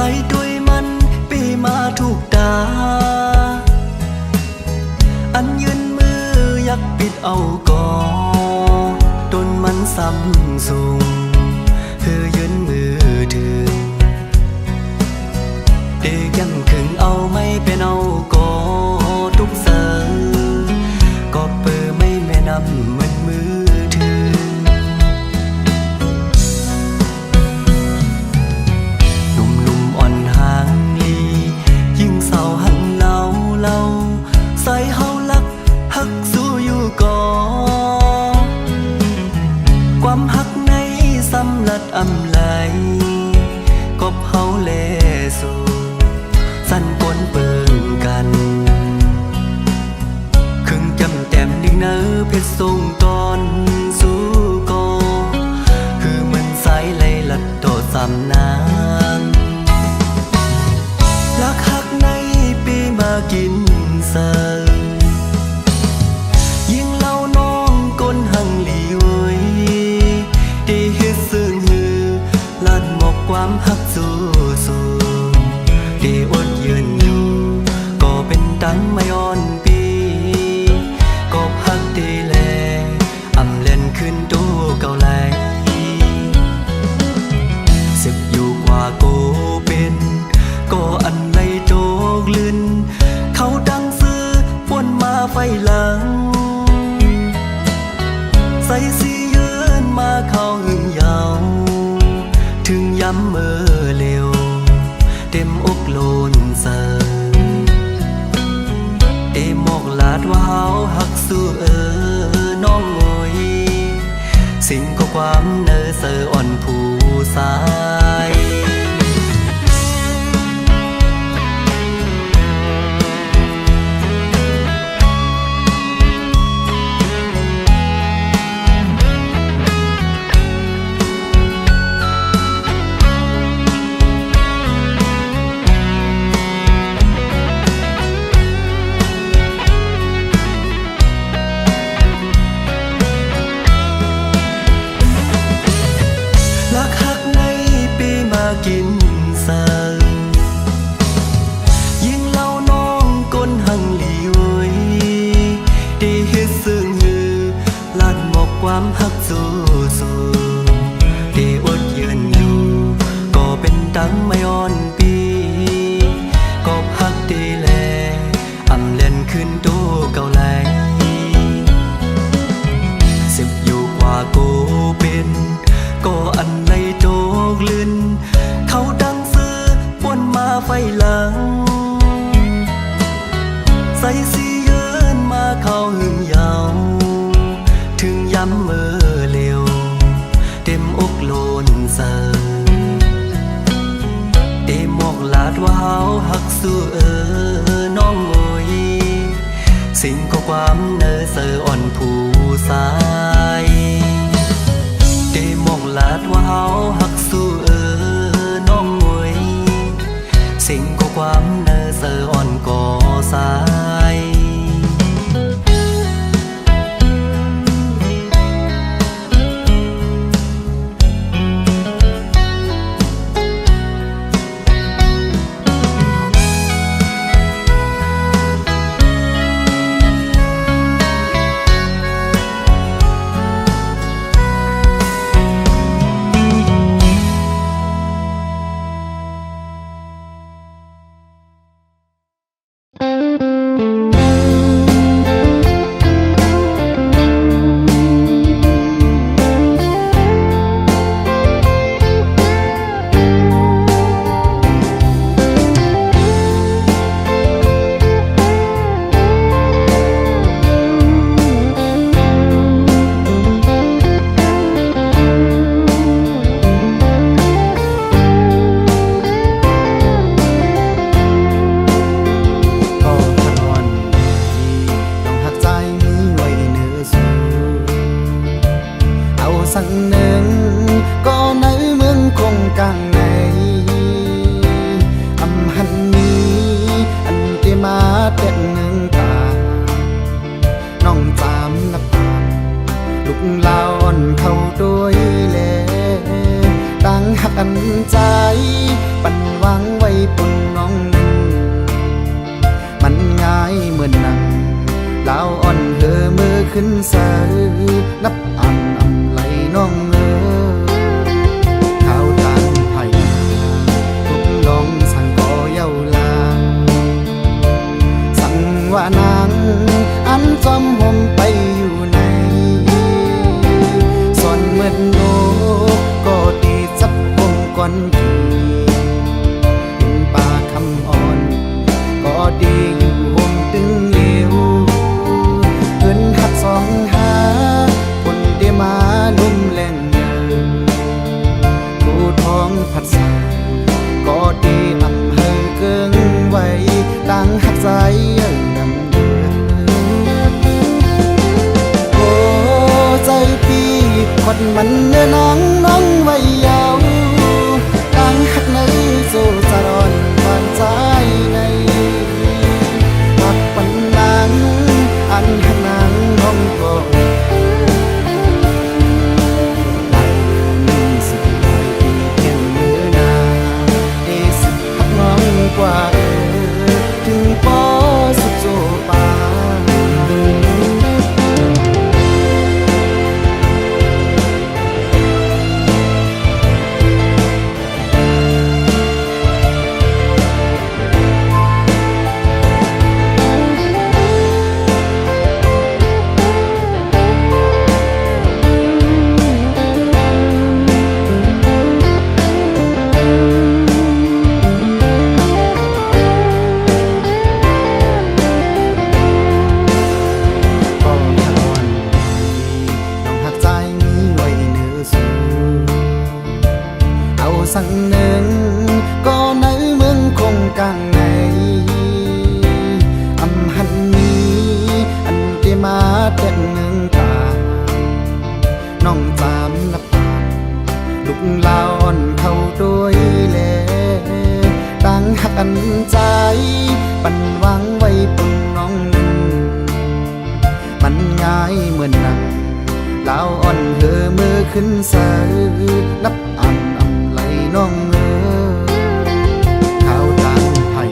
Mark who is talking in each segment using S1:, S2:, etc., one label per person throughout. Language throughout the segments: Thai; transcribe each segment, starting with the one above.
S1: ส่ด้วยมันปีมาถูกตาอันยืนมืออยากปิดเอาก่อตนมันซ้ำสูงคือยืนมือถึงเด็กยังขึงเอาไม่เป็นเอาก่อทุกเสือก็เปิดไม่แม่นำเหมือนมือถึงหนุ่มอ่อนห่างลียิ่งเศร้าหันเล่าใส่เฮาลักฮักสู้อยู่ก่อความฮักในสำลัดอำไหลกบเฮาแลสู่สั้นปนเปิงกันครึ่งจำแต้มดิ่งเนอเพชรทรงตอนสู้ก่อคือมันสายไหลลัดโตสำนางลักฮักในปีมากินเสิร์ยิ่งเล่าน้องก้นหังหลีไว้ได้เฮ็ดซึ้งหือลัดหมอกความฮักสู้ได้อดยืนอยู่ก็เป็นตังไม่อ่อนปีก็ฮักได้แลอำเล่นขึ้นตู้เก่าไหลสึกอยู่กว่าโกเป็นก็อันไหลโจกลื่นเขาดังซื้อป่วนมาไฟหลังใส่สียืนมาเข้าหึงยาวถึงย้ำเมื่อเร็วเต็มอกโลนเสิร์เต็มหมอกลาดว่าเฮาหักสู้น้องโอยสิ่งก็ความเนอเสืออ่อนผู้สายกินเสิร์ยิ่งเล่าน้องก้นหังหลีไว้ได้เฮ็ดซึ้งหือลัดหมอกความฮักสู้ได้อดยืนอยู่ก็เป็นตังไม่อ่อนปีก็ฮักได้แลอำเล่นขึ้นตู้เก่าไหลสิบอยู่กว่าโกเป็นก็อันไหลโจกลื่นเขาดังซื้อป่วนมาไฟหลังใส่สียืนมาเข้าหึงยาวถึงย้ำเมื่อเร็วเต็มอกโลนเสิร์เต็มหมอกลาดว่าเฮาหักสู้น้องโอยสิ่งก็ความเนอเสืออ่อนผู้สายเต็มหมอกลาดว่าเฮาหักสู้น้องโอยสิ่งก็ความเนอเสืออ่อนก่อสาย
S2: กันใจปันวางไว้ปุ่นน้องมันง่ายเหมือนหนักลาวอ่อนเธอมือขึ้นเสือนับอ่านอำไหลน้องข้าวตาไผ่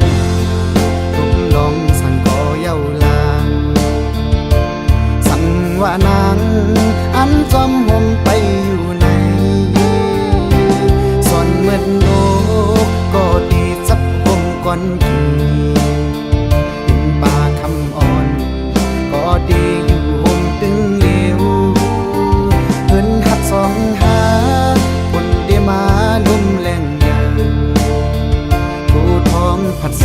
S2: ทุกลองสั่งก่อเย้าลางสั่งว่านางอันจอมห่มไปอยู่ในส่วนเหมือนโลกก็ดีจับห่มก่อนทีดินป่าคำอ่อนก็ดีอยู่ห่มตึงเหลวเพิ่นหักสองหาคนเดมานุ่มแรงเยอะผู้ท้องผัดใส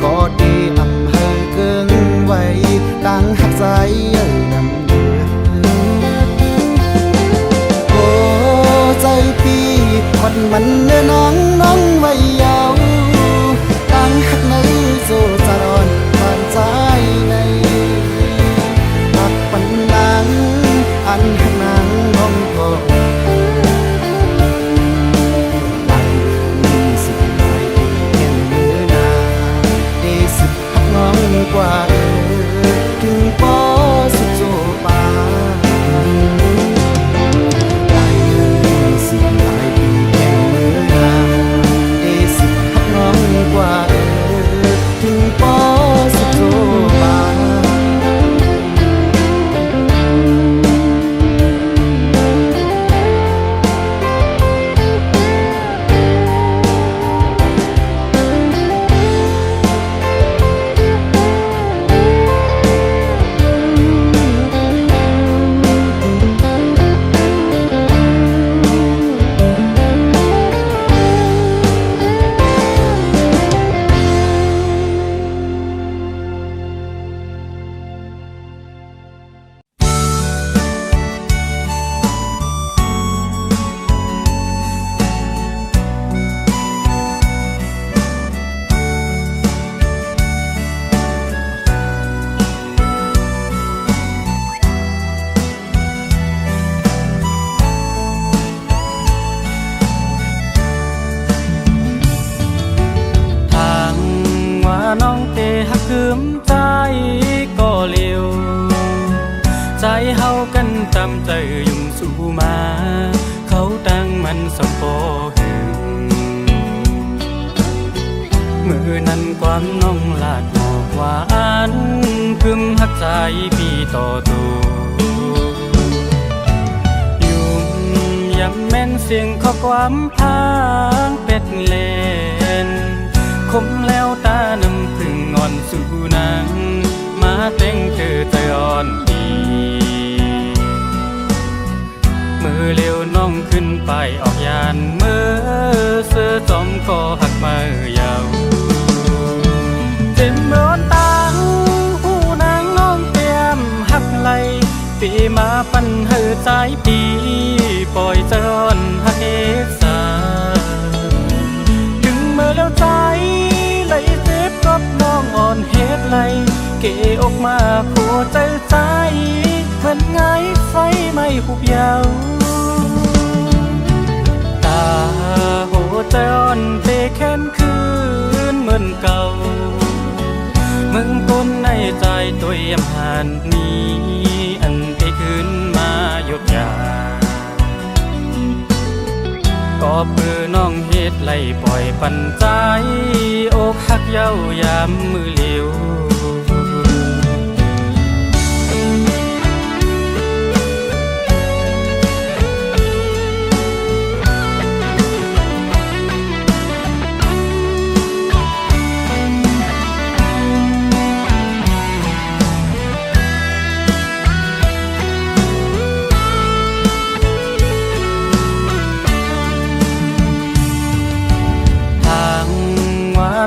S2: ก็ดีอำเภอเกิงไว้ต่างหักใจนำเดือโอ้ใจพี่คนมันเนื้อน้องน้องไว้ยาวต่างหักในโซจารอนผ่านใจในหักปันนางอันหักนางน้องพอกว่าถึงปอสุดโจปาได้เลยสิหลายปีแข่งมือนาได้สิหักน้องกว่าถึงปอสุดโจปาคืมใจก็เลี้ยวใจเฮากันตามใจยุ่งสู่มาเขาตั้งมันสมปอหึงมือนั้นความน้องลาดหอกหวานพึมหักใจพี่ต่อตัวยุ่งย้ำแม่นเสียงข้อความพางเป็ดเล่นคมแล้วตาน้ำพึ่งอ่อนสู่นางมาเต้งเธอใจอ่อนดีมือเร็วน้องขึ้นไปออกยานมือเสื้อจอมก็หักมือยาวเต็มเมื่อตังหูนางน้องเตรียมหักไหลปีมาปันเฮอใจปีปล่อยใจอ่อนหักเอกสาถึงเมื่อแล้วใจไหลเจ็บกับน้องอ่อนเฮ็ดไหลเกออกมาโคใจใจเหมือนไงไฟไม่หุบยาวตาโหใจอ่อนเตะแค้นคืนเหมือนเก่ามึงต้นในใจตัวเยี่ยมหันนี้อันที่ขึ้นมาหยดยาก็เพื่อน้องเฮ็ดไล่ปล่อยปันใจอกหักเย้ายามมือเลี้ยว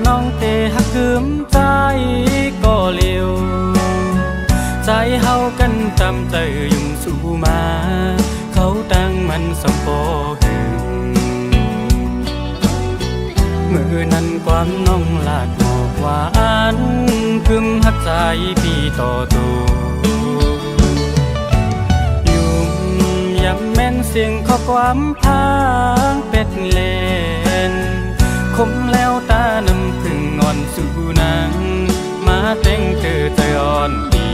S2: น้องเตหักคืมใจก็เลี้ยวใจเฮากันตามใจยุ่งสู่มาเขาตั้งมันสมปอหึงมือนั้นความน้องลาดหอกหวานพึมหักใจพี่ต่อตัวยุ่งย้ำแม่นเสียงข้อความพางเป็ดเล่นคมแล้วตาน้ำ สู่นางมาแต่งเธอใจอ่อนดี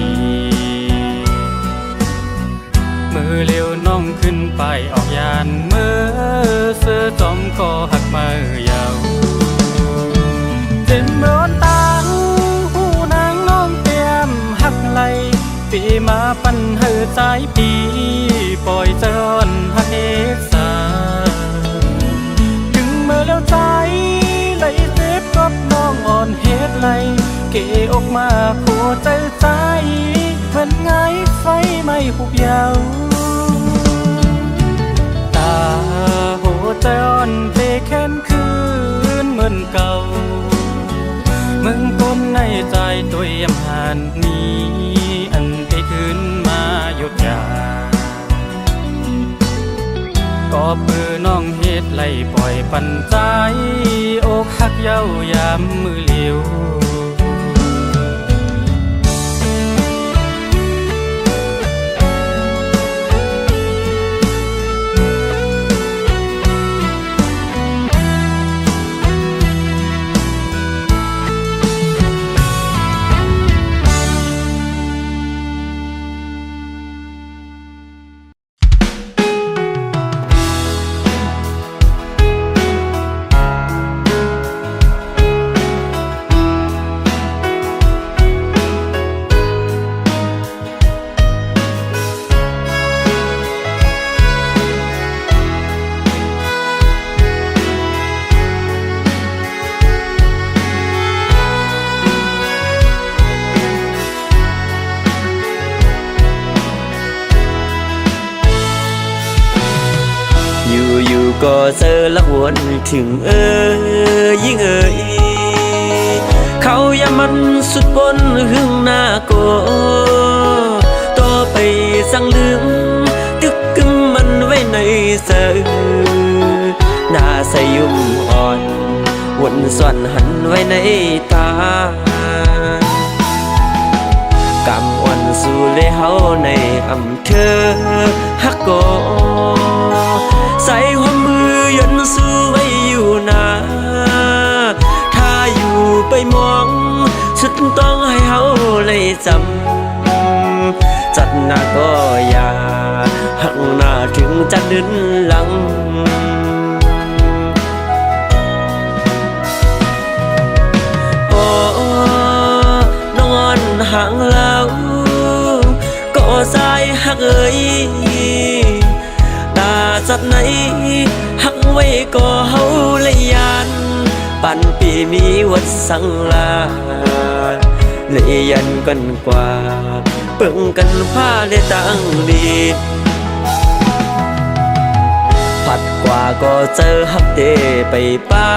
S2: มือเร็วน้องขึ้นไปออกยานเมื่อเสือจอมคอหักมือยาวเต็มโดนตาหูนางน้องเตรียมหักไหลปีมาปันเฮอใจปีปล่อยเจอนหักเอกสาถึงเมื่อแล้วใจไหลเจ็บกับน้องอ่อนเฮ็ดไหลเกออกมาผัวใจใจเหมือนไงไฟไม่หุบยาวตาโหใจอ่อนเทแค้นคืนเหมือนเก่ามึงก้มในใจตัวเยี่ยมหันนี้อันได้คืนมาหยุดยาก็เพื่อน้องเฮ็ดไล่ปล่อยปันใจอกหักเย้ายามมือเลี้ยว
S1: อยู่ก็เจอละวนถึงยิ่งเขาอย่ามันสุดบนหึงหน้าโกต่อไปสั่งลืมตึกกึมมันไว้ในเสือหน้าใสยุ่มอ่อนวนส่วนหันไว้ในตากำวันสู่เลยเฮาในอำเภอฮักโกใส่หัวมือยันสู้ไว้อยู่นาถ้าอยู่ไปมองสุดต้องให้เฮาเลยจำจัดหน้าก็อย่าหักหน้าถึงจะดึนหลังโอ้นอนห่างแล้วก็สายหักตาจัดไหนหักไว้ก็เฮาเลยยานปันปีมีวัดสังลาเลยยันกันกว่าเปิ่งกันผ้าเลยตั้งดีผัดกว่าก็เจอฮักเดไปป้า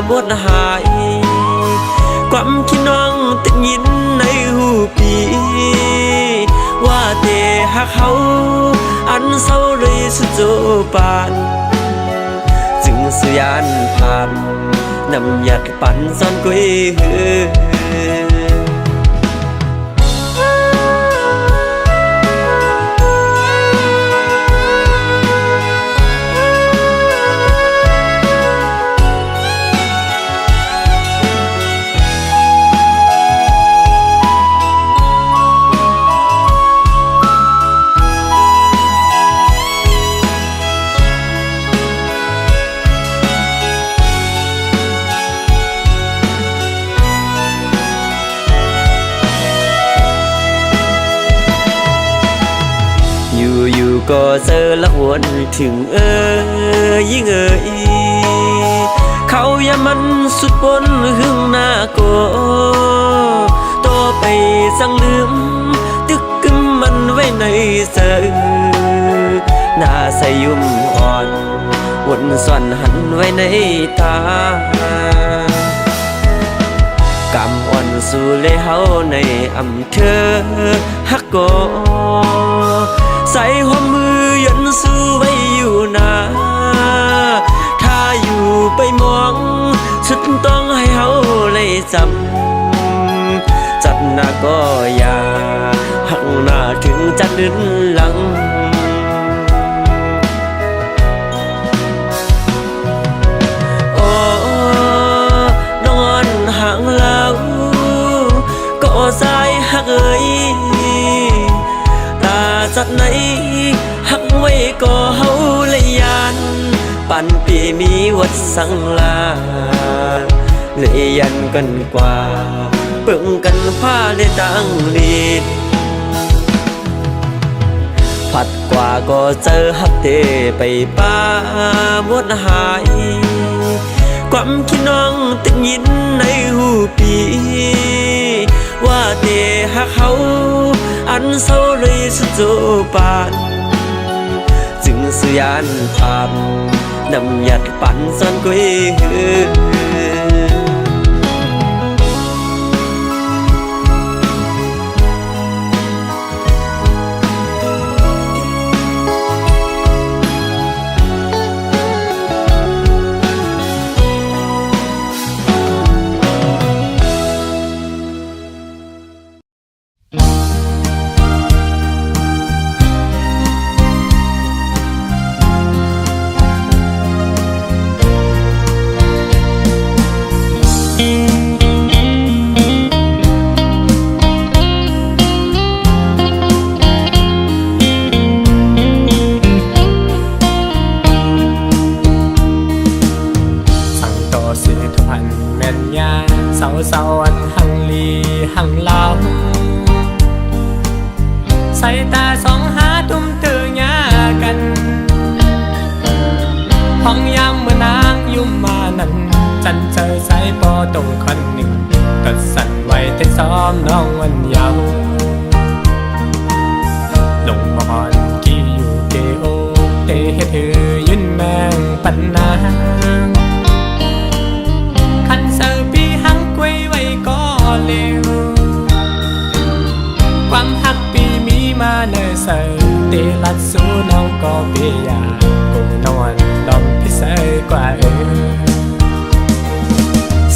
S1: หมดหายความคิดน้องติดยินในหูปีว่าเดหักเขาอันเศร้าเลยสุดโจปานจึงสุยานผ่านนำหยัดปั่นซ่อนกุ้ยอยู่ก็เจอละวนถึงยิ่งเขาอย่ามันสุดบนหึงหน้าโกต่อไปสั่งลืมตึกกึมมันไว้ในเสือหน้าใสยุ่มอ่อนวนส่วนหันไว้ในตากำอ่อนสู่เลยเฮาในอำเภอฮักโกใส่หัวมือยันสู้ไว้อยู่นาถ้าอยู่ไปมองสุดต้องให้เฮาเลยจำจัดหน้าก็อย่าหักหน้าถึงจะดึนหลังโอ้นอนห่างลา
S3: มีวัดสังลาเลยยันกันกว่าเบิ่งกันผ้าได้ตั้งลีดผัดกว่าก็เจอฮักเตไปป้าหมดหายความคิดน้องตึกยินในหูปีว่าเตฮักเขาอันเศร้าเลยสุดโจปานจึงสุยานภาพนำหยัดปั่นซ่อนกุยเศร้าอันหังลีหังเล่าใส่ตาสองหาตุ้มเตือยากันห้องยามเมื่อนางยุ่มมานั้นจันเจอใส่ปอตรงคนหนึ่งตัดสั่นไว้แต่ซ้อมน้องวันเยาว์ลงมอนกี่อยู่เกโอเตเฮ็ดถือยืนแมงปันนางคันเซอร์ปีหังกวยไว้ก็เร็วความหักปีมีมาเนอเซอร์เตลัดสู้น้องก็เปียกูนอนดอมพิเศษกว่า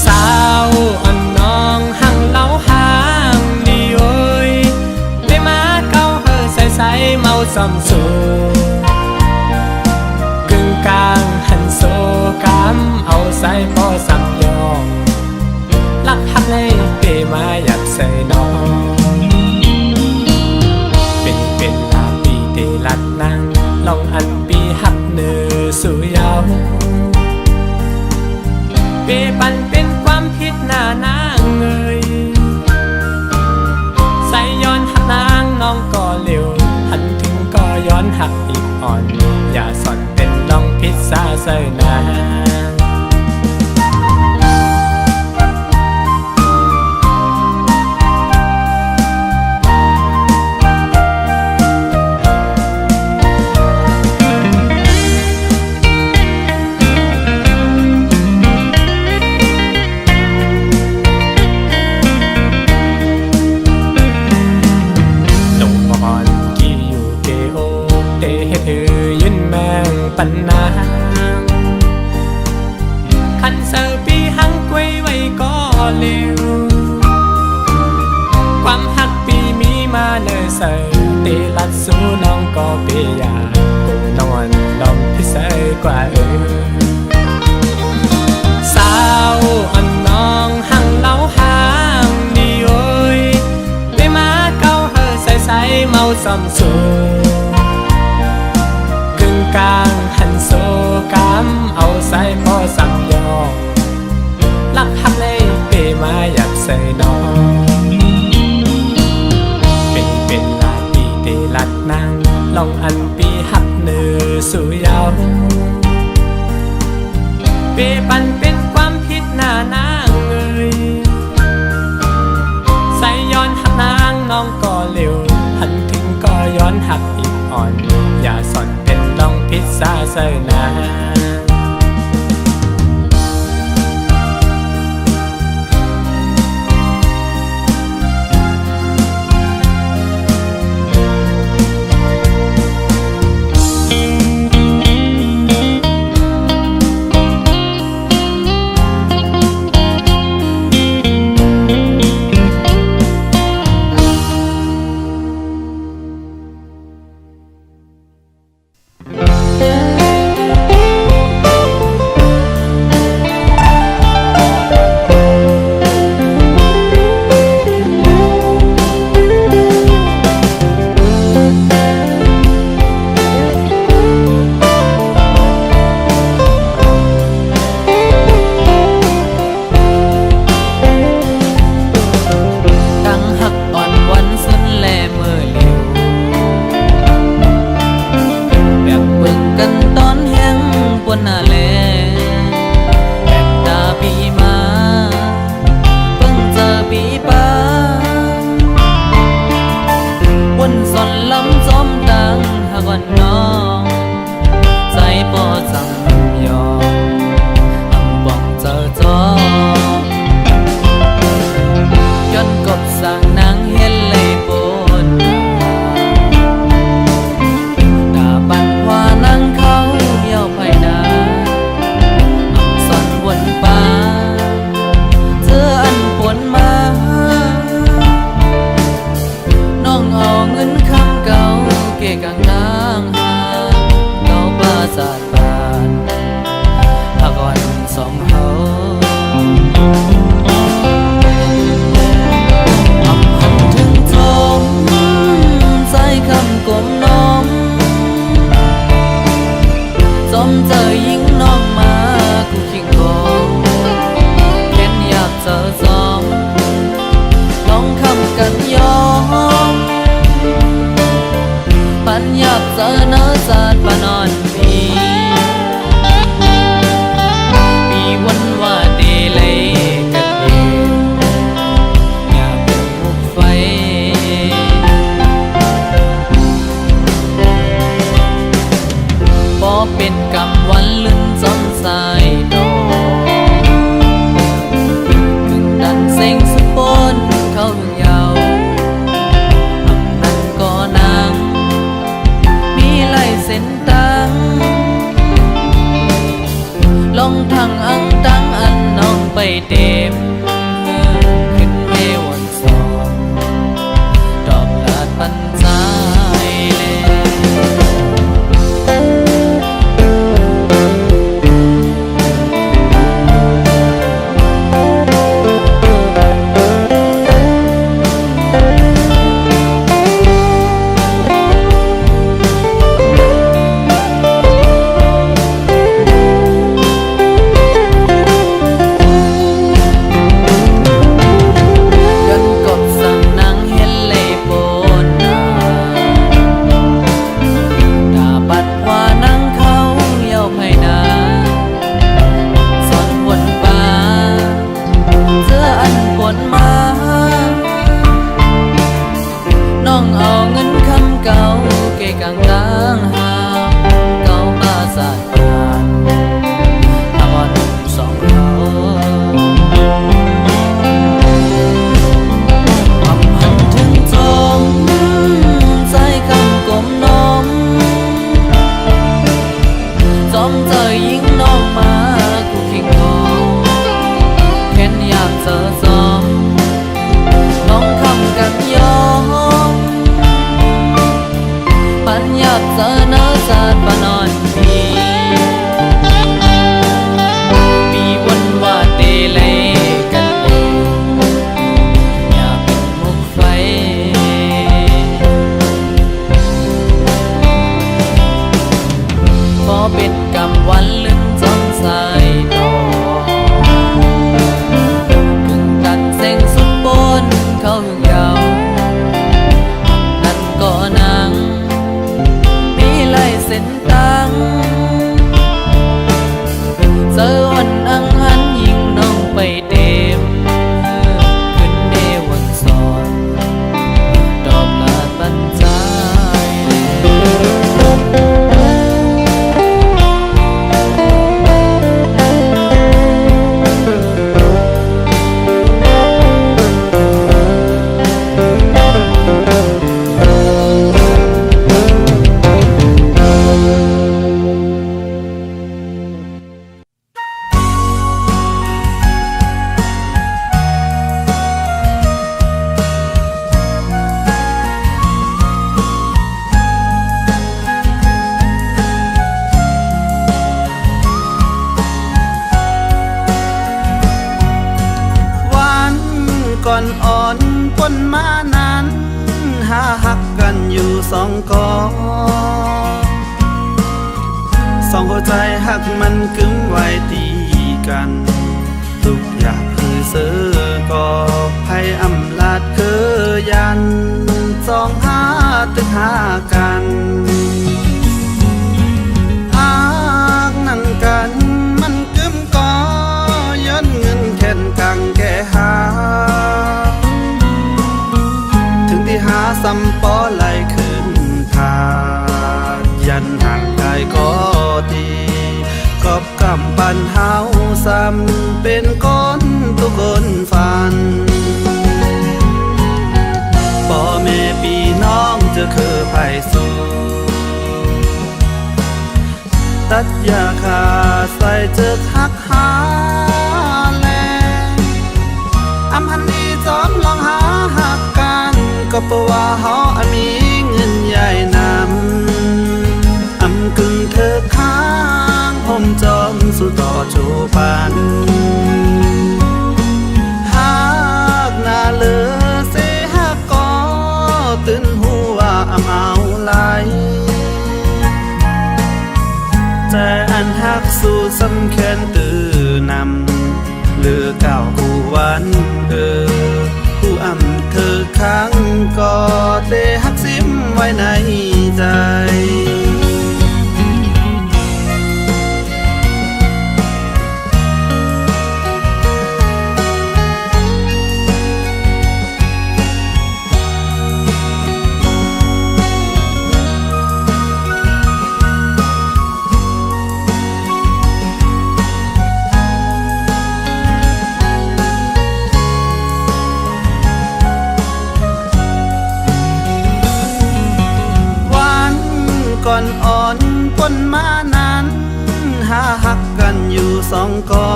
S3: สาวอ่อนน้องหังเล่าหางดีโอยได้มาเก้าเฮอใส่เมาซ้ำสูกึ่งกลางหันโซกำเอาใส่พอซ้ำยองลักหักเลยเปมาอยากใส่น้องเป็นลาปีเตลัดนางลองอันปีหักเนื้อสู่ยาวเปปันเป็นความผิดหน้านางเอ่ยใส่ย้อนหักนางน้องก็เร็วหันถึงก็ย้อนหักอีกอ่อนอย่าสอนเป็นลองพิษซาใส่นางปันนางคันเซอร์ปีหังกวยไว้ก็เร็วความหักปีมีมาเนอเซอร์เตลัดสู้น้องก็เปียกูนอนดอมพิเศษกว่าสาวอ่อนน้องหังเล่าหางดีโอยได้มาเก้าเฮอใส่เมาซ้ำสูกลางหันโซกำเอาใส่พอสั่งยองลักหักเลยเปมาอยากใส่น้องเป็นลาปีเตลัดนางลองอันปีหักเนื้อสู่ยาวเปปันเป็นความผิดหน้านางเอ่ยใส่ย้อนหักนางน้องก็เร็วหันถึงก็ย้อนหักอีกอ่อนอย่าสอนเป็นลองพิษซาใส่นา
S2: มขึ้นเมวันสองดอกลาดปันใจเลย กันกบสั่งนางเห็นเลยโปนหน้าดาบัดว่านังเขาเย้าไพนาสอนบนป่าเสื้ออันปนมาน้องเอาเงินคำเก่าเกะกังกลางหางเก่าป่าสาดยานอาบอนสองเขา อำพันถึงจมใจคำกลมน้อมจอมเจอยิงน้องมาคู่เคียงน้องแค้นอยากเจอจอมน้องคำกันยอมปัญญาเจอเนื้อจาดปานอนปีวันว่าเตเลกันเอง อยากเป็นมุกไฟพอเป็นกำวันลืมจำสายดอกกึ่งกันเส้งสุดบนเขาหึงเก่านั่นก็นังมีลายเส้นตังเจอวันอังหันยิงน้องไปเต็มขึ้นเดวันสอนดอกลาดปันใจ
S1: วันก่อนอ่อนปนมานั้นหาหักกันอยู่สองกอสองหัวใจหักมันกึ้มไว้ตีกัน ทุกอย่างคือเสือกอภัยอำลาดคือยันสองหาตึกหากันหากนั่งกันมันกึ้มกอย้อนเงินแค่นกังแก่หา ถึงที่หาซ้ำปอไหลขึ้นทาดยันห่างกายก็ตีกอบกำปันเฮาซ้ำเป็นก้นทุกคนฝันพ่อแม่พี่น้องจะคือไผสู่ตัดยาขาใส่เจอหักหาแลอำหันดีจอมลองหาหักกันก็เพราะว่าเฮามีเงินใหญ่นำอำกึ่งเธอค้างผมจอมสู่ต่อจูปันหากหน้าเหลือเสหักก็ตื่นหัวอำเอาไหลแต่อันหักสู่สำแค้นตื่นำเหลือเก่าคู่วันผู้อำเธอค้างก็เตหักซิมไว้ในใจ ก่อนอ่อนปนมานั้นหาหักกันอยู่สองกอ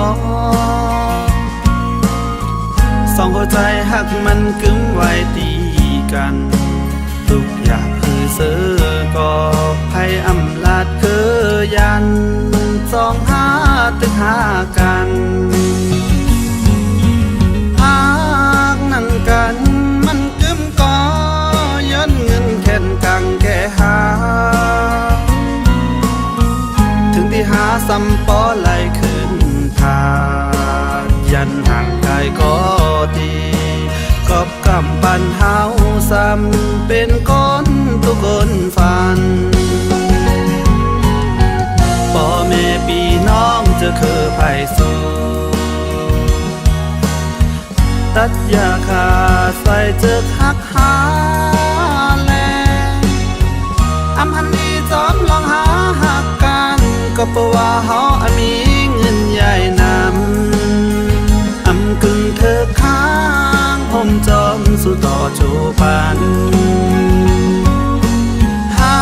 S4: องหัวใจหักมันกึ้มไว้ตีกันทุกอย่างคือเสือก็ภัยอำลาดคือยันสองหาตึกหากันหากนั่งกันมันกึ้มก็ย้อนเงินแค่นกังแก่หาถึงที่หาซ้ำปอไหลขึ้นทายันห่างไกลก็ดีกอบกำปันเฮาซ้ำเป็นคนทุกคนฝันพ่อแม่พี่น้องจะคือไผสู้ตัดยาขาใส่เจอหักหาแลอำหันดีจอมลองหาหักกันก็เพราะว่าเฮามีเงินใหญ่นำอำกึ่งเธอค้างผมจอมสู่ต่อจูปันหา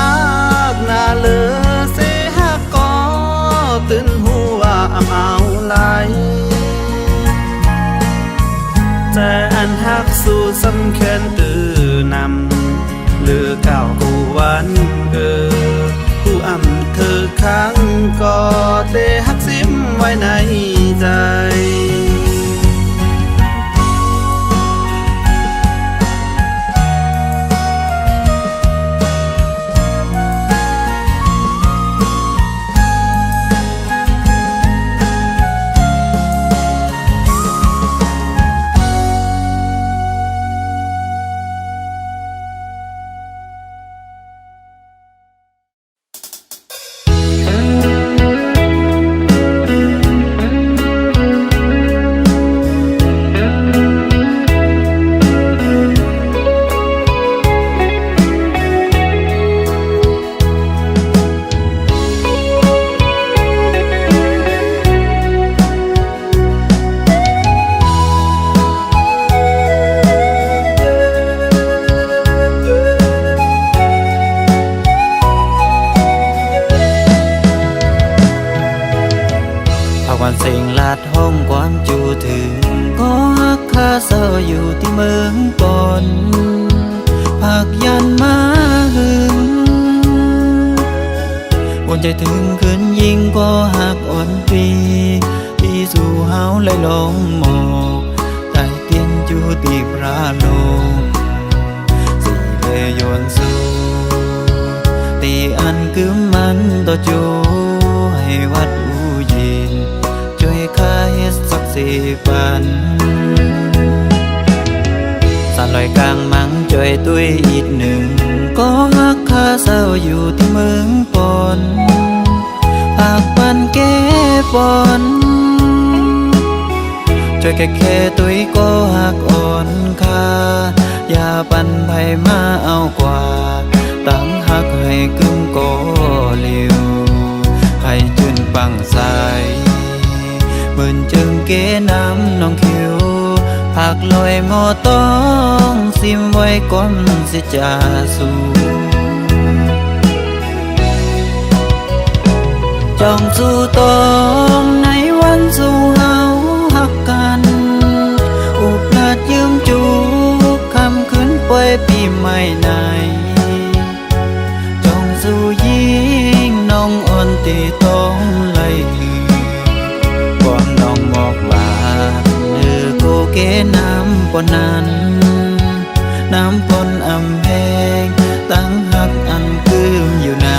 S4: กหน้าเลือเสียหักก็ตื่นหัวเอาไหลแต่อันหักสู่สำคัญตื่นำเลือเก่ากูวันผู้อำเธอค้างก็เตหักซิมไว้ในใจ
S3: สิ่งลาดห้องความจูถึงก็ฮักคาเศร้าอยู่ที่เมืองปนผักยันมาหึงวนใจถึงคืนยิงก็หักอ่อนปีที่สู่เฮาไหลลงหมอกใต้เตียนจูตีพระโลกสิเลยโยนสู่ตีอันกึมมันต่อจูให้วัดอูยินช่วยข้าเฮ็ดสัก4 ปันสานลอยกลางมังช่วยตุ้ยอีก1ก็ฮักข้าเศร้าอยู่ที่เมืองปนปากปันแก้ปนช่วยแค่ตุ้ยก็หักอ่อนค่าอย่าปันไผมาเอากว่าตั้งหักให้กึมก็เร็วให้จืนปังใสเหมือนจึงเกน้ำน้องคิวผักลอยหมอต้องซิมไว้ก่อนสิจะสู่จองสู่ตองในวันสู่เฮาหักกันอุปราชยืมจูคำคืนป่วยปีใหม่ไหนจองสู่ยิงน้องอ่อนตีต้องไหลน้องบอกว่าโกเกน้ำปนนั้นน้ำปนอำแพงตั้งหักอันคืมอยู่ไหน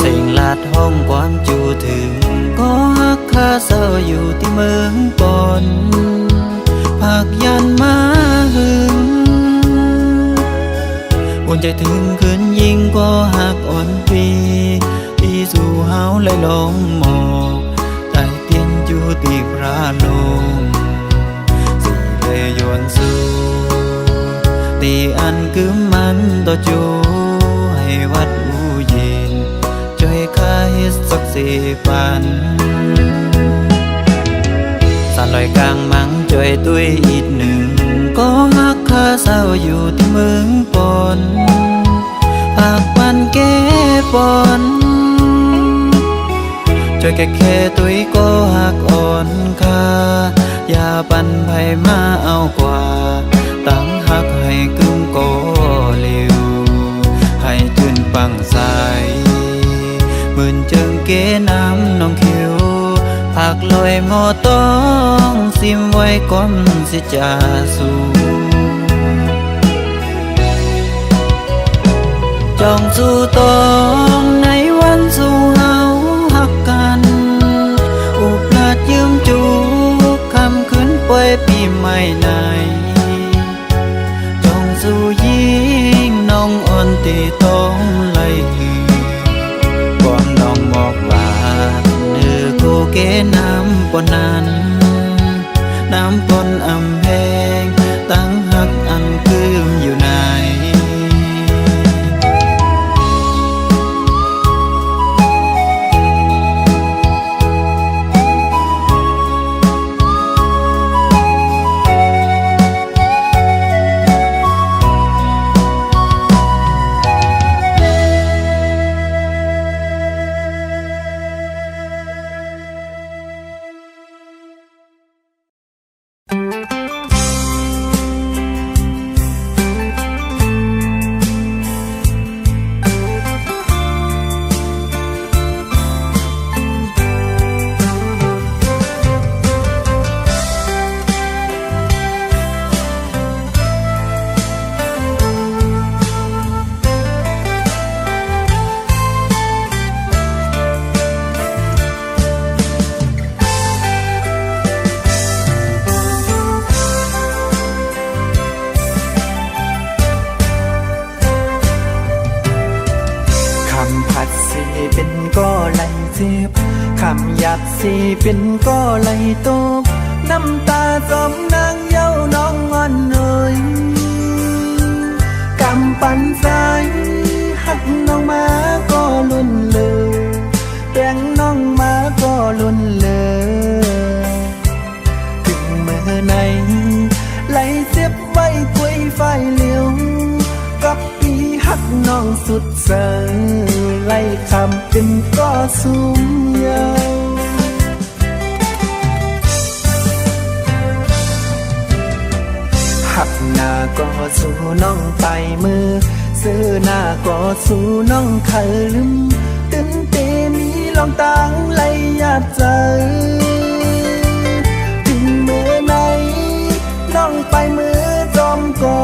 S3: สิ่งลาดห้องความจูถึงก็ฮักคาเศร้าอยู่ที่เมืองปนผักยันมา
S4: หึงอุ่นใจถึงคืนยิ่งก็หักอ่อนปีที่สู่เฮาเลยลงหมอกใจเตียนอยู่ตีพระลงสิเลยยวนสู่ตีอันกึมมันต่อจูให้วัดอูเย็นช่วยข้าเฮ็ดสักสี่ปันสานลอยกลางมังช่วยตุ้ยอีกหนึ่งก็ฮักข้าเศร้าอยู่ที่เมืองปนปากมันแก้ปนช่วยแค่ตุ้ยก็หักอ่อนค่าอย่าปันไผมาเอากว่าตั้งหักให้กึ่งก็เร็วให้จืนปังใสหมื่นเจิงเก๋น้ำน้องคิวผักลอยหมอต้องซิมไว้ก่อนสิจะสู่จองสู่ตองในวันสู่เฮาหักกันอุบลาดยืมจูคำคืนป่วยปีใหม่ไหนจองสู่ยิ่งน้องอ่อนตีต้องไล่หือก่อนน้องบอกว่าเนื้อโคเกน้ำปนนั้นน้ำปนอำแพงตั้งหักอันคืมอยู่ไหนเป็นก็ไหลเจ็บคำหยาบสิเป็นก็ไหลตกน้ำตาจมนางเย้าน้องงอนเลยกำปั่นใจหักน้องมาก็ลุ่นเลยแบ่งน้องมาก็ลุ่นเลยถึงเมื่อไหนไหลเจ็บไว้กุยไฟเหลียวกับปีหักน้องสุดเสือไล่คำเป็นก็สูงยาวหักหน้าก็สู่น้องไปมือซื้อหน้าก็สู่น้องขลืมตื่นเตมีลองตั้งไล่หยาบใจถึงเมื่อไหนน้องไปมือจอมก็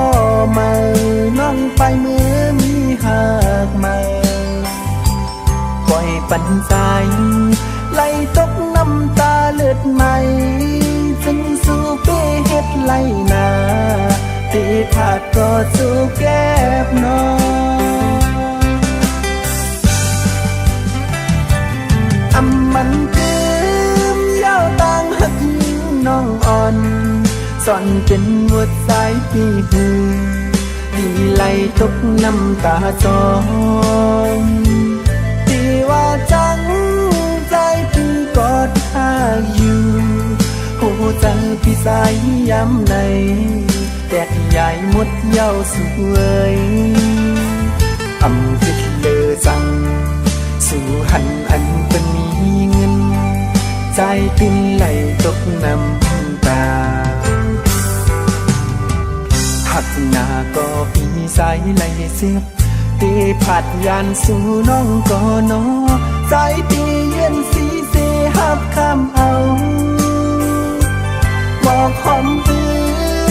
S4: มาน้องไปมือมีหักมาคอยปั่นใจไหลตกน้ำตาเลือดใหม่จึงสู้เป้เฮ็ดไหลนาตีผาดก็สู้แก้บน้องอำมันคืมเย้าต่างหักยิงน้องอ่อนซ่อนเป็นหัวใจที่หือที่ไหลตกน้ำตาจองที่ว่าจังใจพี่กอดข้าอยู่หูจังพี่สายย้ำในแต่ใหญ่หมดเย้าสวยอำพิดเลอจังสู่หันอันเป็นมีเงินใจติ้นไหลตกน้ำตาหักหน้าก็ปีสายไหลเสียบตีผัดยานสู่น้องก็นอใจตีเย็นสีเสหับคำเอาบอกหอมตื่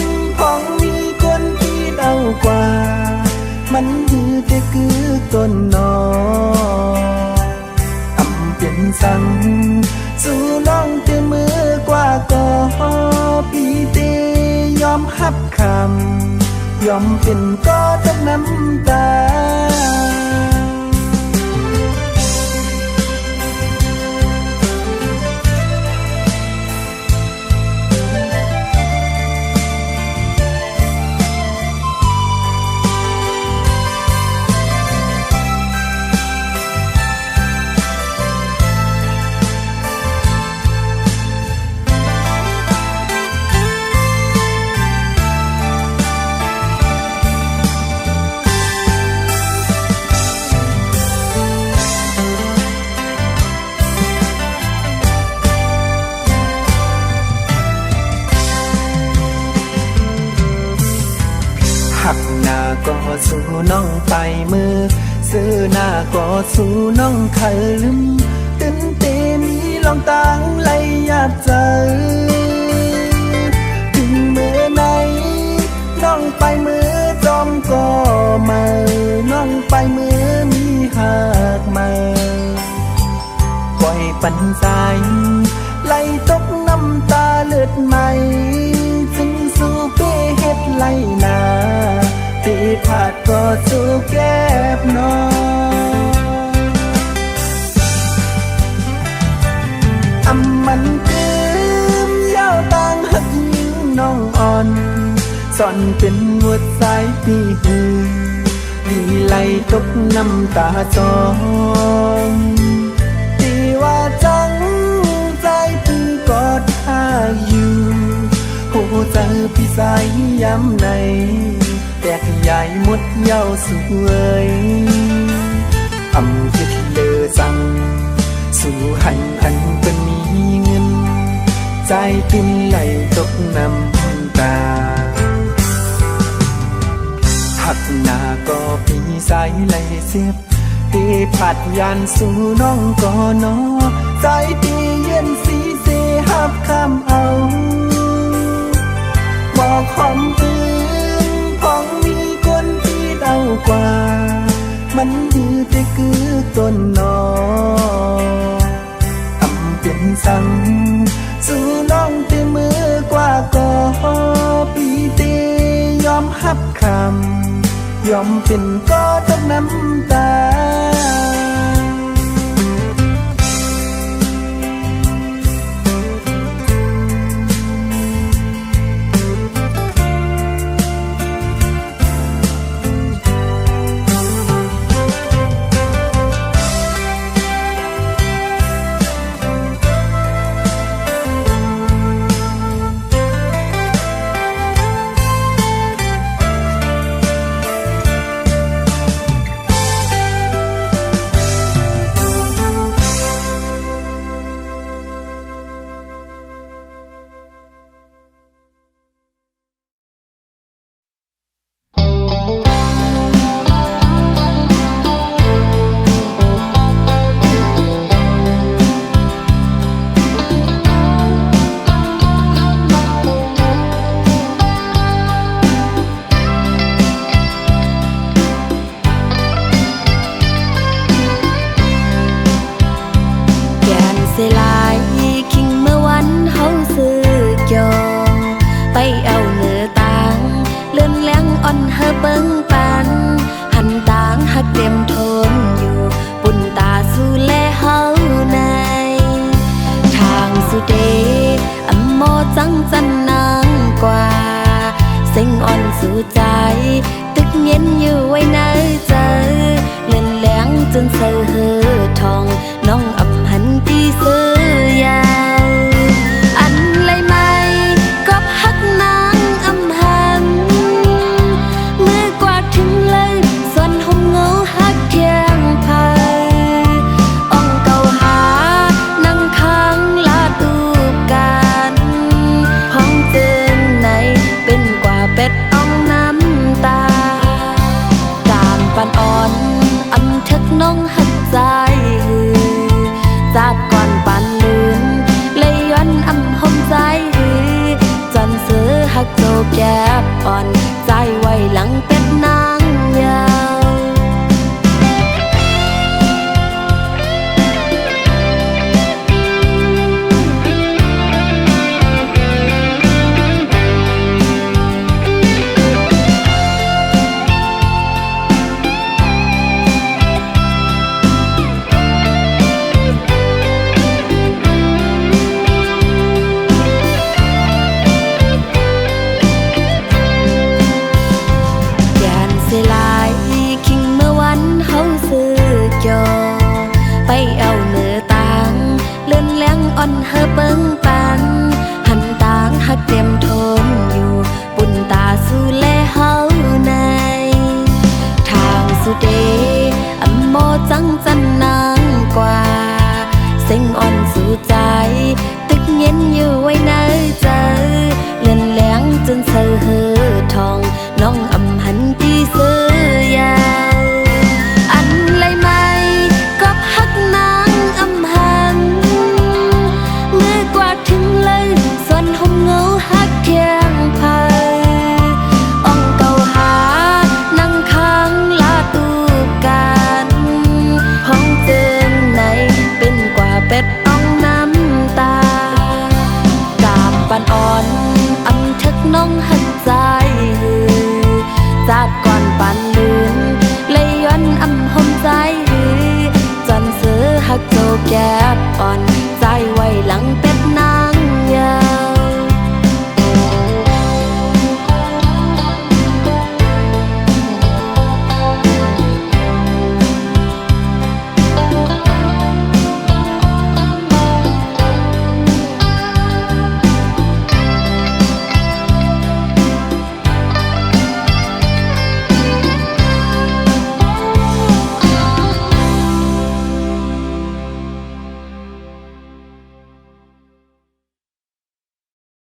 S4: นพองมีคนที่เดากว่ามันคือแต่คือต้นนออำเป็นสั่งสู่น้องเต็มมือกว่าก็ปีเตยอ อมหับคำยอมเป็นก็ต้องน้ำตาหักหน้าก็สู่น้องไปมือซื้อหน้าก็สู่น้องเคยลืมตื่นเต้นมีลองตังไหลหยาดใจถึงเมื่อไหนน้องไปมือจอมก็มาน้องไปมือมีหักมาปล่อยปันใจไหลตกน้ำตาเลือดใหม่จึงสู่เป้เฮ็ดไหลนาที่ผาดก็สู่แก้บน้องอำมันคืมยาวต่างหักยิ่งน้องอ่อนสอนเป็นหัวใจที่หือดีไหลตกน้ำตาจองที่ว่าจังใจพี่กอดข้าอยู่ผู้เจอพี่สายย้ำในแตกใหญ่หมดเย้าสวยอำคิดเลอสั่งสู่หันเป็นมีเงินใจติ้นไหลตกน้ำตาหักหน้าก็พี่สายไหลเสียบที่ผัดยานสู่น้องก็นอใจที่เย็นสีเสหับคำเอาบอกความตื่นพองมีคนที่เดากว่ามันยืดแต่คือต้นนออำเป็นสั่งสู่น้องเตมือกว่าก็ปีเตยอมหับคำยอมเป็นก็ต้องน้ำตา
S5: เสลายคิงเมื่อวันเฮาซื้อจองไปเอาเนื้อต่างเลื่อนแรงอ่อนเฮอเบิ่งปันหันต่างหักเต็มทนอยู่ปุ่นตาสู่แลเฮาในทางสุเดอำโมจังจันนางกว่าเซ็งอ่อนสู่ใจตึกเย็นอยู่ไว้ในใจเลื่อนแรงจนเสือเฮอทองน้องอับหันที่ซื้อยาวอันไรไม่ก็พักนางอำหันเมื่อกว่าถึงเลยส่วนหงเงาหักเคียงพายอ่องเก่าหานั่งค้างลาดูกันห้องเจินในเป็นกว่าเป็ดอ่องน้ำตาตามปันอ่อนอำทึกน้องหักใจจากก่อนปานลืนเลยย้อนอำหมใจจนซื้อหักโจแก็บอ่อนใจไว้หลังเป็ดนางยาว อทองน้องอำหันตีเสือยาวอันไรไม่ก็ฮักนางอำหันเมื่อกว่าถึงเลยส่วนห่มเงาฮักเทียงไพอ่องเก่าหานั่งค้างลาตูกันห้องเจิงในเป็นกว่าเป็ดอ่องน้ำตากาบปันอ่อนอำทึกน้องหักใจจากก่อนปันลืนเลยย้อนอำหอมใจจนเสือหักโจแก็บอ่อน